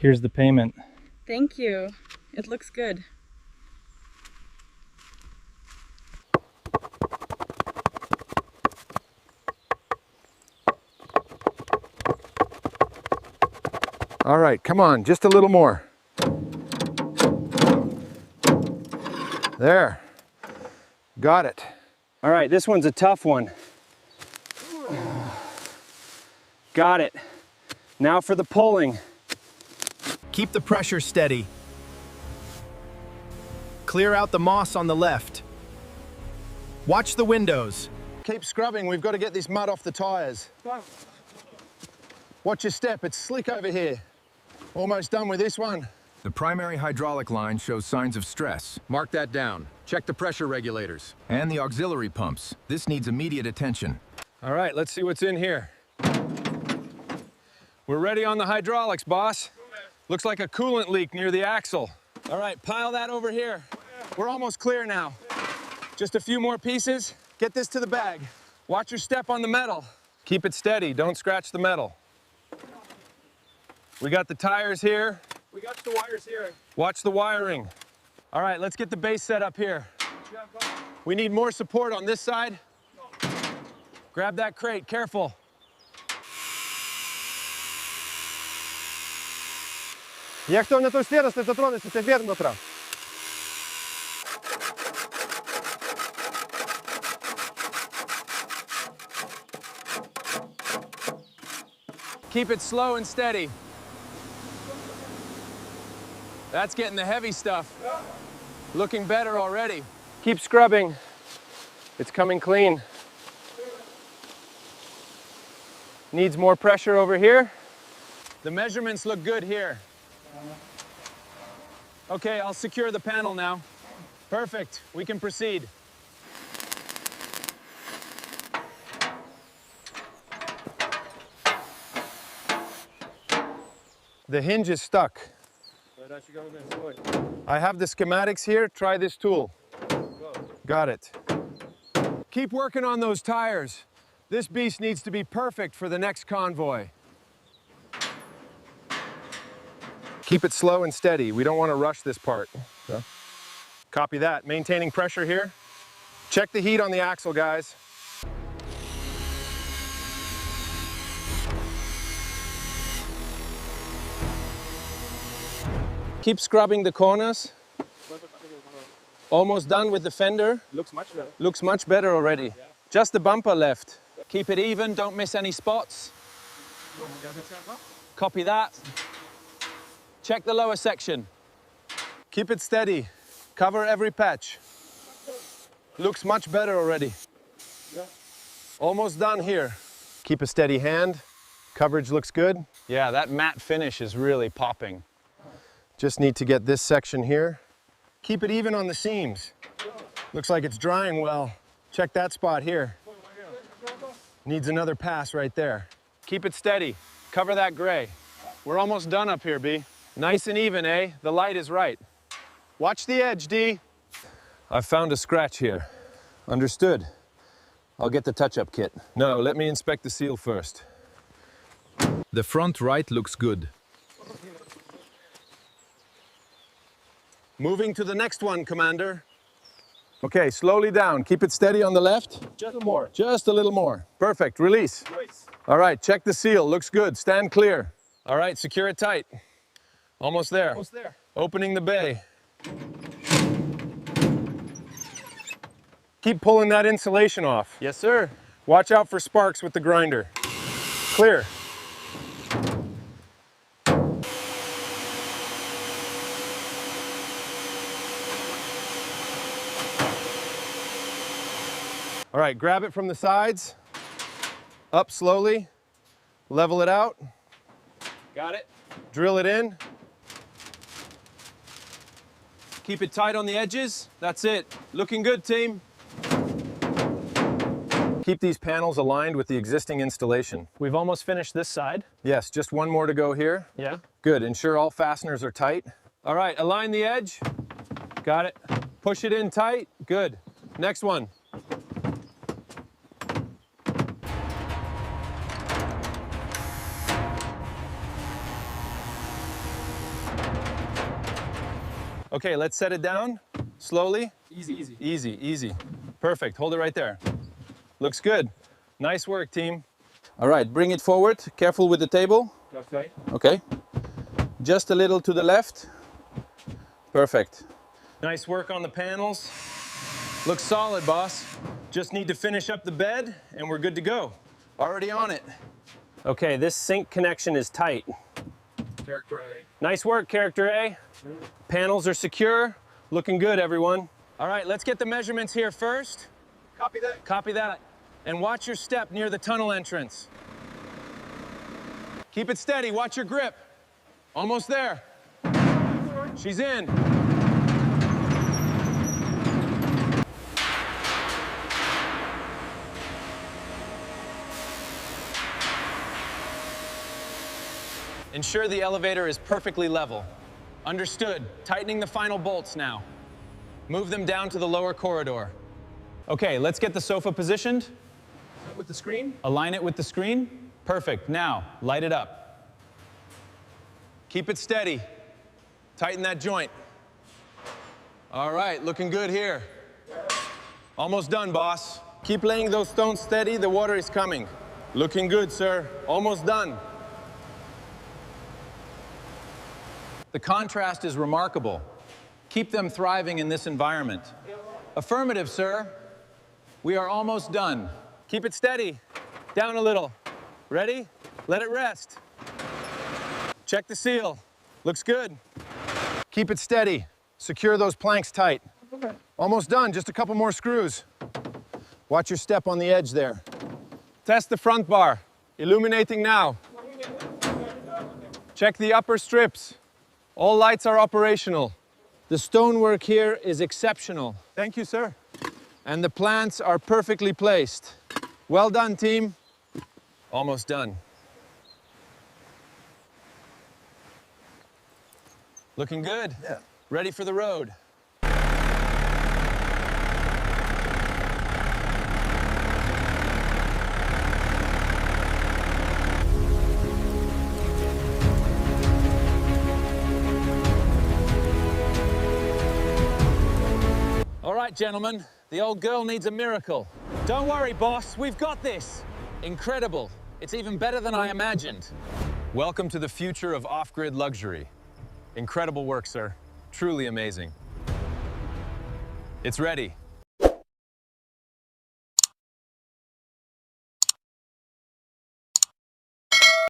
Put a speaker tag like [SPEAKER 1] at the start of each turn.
[SPEAKER 1] Here's the payment.
[SPEAKER 2] Thank you. It looks good.
[SPEAKER 3] All right, come on, just a little more. There. Got it.
[SPEAKER 1] All right, this one's a tough one. Got it. Now for the pulling.
[SPEAKER 4] Keep the pressure steady. Clear out the moss on the left. Watch the windows.
[SPEAKER 3] Keep scrubbing, we've got to get this mud off the tires. Watch your step, it's slick over here. Almost done with this one.
[SPEAKER 5] The primary hydraulic line shows signs of stress. Mark that down. Check the pressure regulators. And the auxiliary pumps. This needs immediate attention.
[SPEAKER 3] All right, let's see what's in here. We're ready on the hydraulics, boss. Looks like a coolant leak near the axle. All right, pile that over here. We're almost clear now. Just a few more pieces. Get this to the bag. Watch your step on the metal. Keep it steady, don't scratch the metal. We got the tires here.
[SPEAKER 1] We got the wires here.
[SPEAKER 3] Watch the wiring. All right, let's get the base set up here. We need more support on this side. Grab that crate, careful.
[SPEAKER 6] Як то на той стірос не затронеться, це вірно треба.
[SPEAKER 3] Keep it slow and steady. That's getting the heavy stuff. Looking better already. Keep scrubbing. It's coming clean. Needs more pressure over here. The measurements look good here. Okay, I'll secure the panel now. Perfect, we can proceed. The hinge is stuck. I have the schematics here, try this tool. Got it. Keep working on those tires. This beast needs to be perfect for the next convoy. Keep it slow and steady. We don't want to rush this part. Copy that. Maintaining pressure here. Check the heat on the axle, guys. Keep scrubbing the corners. Almost done with the fender.
[SPEAKER 1] Looks much better.
[SPEAKER 3] Looks much better already. Yeah. Just the bumper left. Keep it even, don't miss any spots. Copy that. Check the lower section. Keep it steady. Cover every patch. Looks much better already. Almost done here. Keep a steady hand. Coverage looks good. Yeah, that matte finish is really popping. Just need to get this section here. Keep it even on the seams. Looks like it's drying well. Check that spot here. Needs another pass right there. Keep it steady. Cover that gray. We're almost done up here, B. Nice and even, eh? The light is right. Watch the edge, D. I've found a scratch here. Understood. I'll get the touch-up kit. No, let me inspect the seal first.
[SPEAKER 5] The front right looks good.
[SPEAKER 3] Moving to the next one, Commander. Okay, slowly down. Keep it steady on the left.
[SPEAKER 1] Just more.
[SPEAKER 3] Just a little more. Perfect. Release.
[SPEAKER 1] Nice.
[SPEAKER 3] All right, check the seal. Looks good. Stand clear. All right, secure it tight. Almost there.
[SPEAKER 1] Almost there.
[SPEAKER 3] Opening the bay. Keep pulling that insulation off.
[SPEAKER 1] Yes, sir.
[SPEAKER 3] Watch out for sparks with the grinder. Clear. All right, grab it from the sides. Up slowly. Level it out.
[SPEAKER 1] Got it.
[SPEAKER 3] Drill it in. Keep it tight on the edges. That's it. Looking good, team. Keep these panels aligned with the existing installation.
[SPEAKER 1] We've almost finished this side.
[SPEAKER 3] Yes, just one more to go here.
[SPEAKER 1] Yeah.
[SPEAKER 3] Good. Ensure all fasteners are tight. All right, align the edge. Got it. Push it in tight. Good. Next one. Okay, let's set it down slowly.
[SPEAKER 1] Easy, easy.
[SPEAKER 3] Easy, easy. Perfect, hold it right there. Looks good. Nice work, team. All right, bring it forward. Careful with the table.
[SPEAKER 1] Okay.
[SPEAKER 3] Okay. Just a little to the left. Perfect. Nice work on the panels. Looks solid, boss. Just need to finish up the bed and we're good to go. Already on it.
[SPEAKER 1] Okay, this sink connection is tight.
[SPEAKER 6] Character A.
[SPEAKER 1] Nice work, Character A. Panels are secure. Looking good, everyone.
[SPEAKER 3] All right, let's get the measurements here first.
[SPEAKER 6] Copy that.
[SPEAKER 3] Copy that. And watch your step near the tunnel entrance. Keep it steady, watch your grip. Almost there. She's in. Ensure the elevator is perfectly level. Understood. Tightening the final bolts now. Move them down to the lower corridor. Okay, let's get the sofa positioned.
[SPEAKER 6] With the screen.
[SPEAKER 3] Align it with the screen. Perfect. Now, light it up. Keep it steady. Tighten that joint. All right, looking good here. Almost done, boss. Keep laying those stones steady. The water is coming. Looking good, sir. Almost done. The contrast is remarkable. Keep them thriving in this environment. Affirmative, sir. We are almost done. Keep it steady. Down a little. Ready? Let it rest. Check the seal. Looks good. Keep it steady. Secure those planks tight. Almost done. Just a couple more screws. Watch your step on the edge there. Test the front bar. Illuminating now. Check the upper strips. All lights are operational. The stonework here is exceptional. Thank you, sir. And the plants are perfectly placed. Well done, team. Almost done. Looking good? Yeah. Ready for the road. All right, gentlemen, the old girl needs a miracle. Don't worry, boss, we've got this. Incredible. It's even better than I imagined. Welcome to the future of off-grid luxury. Incredible work, sir. Truly amazing. It's ready.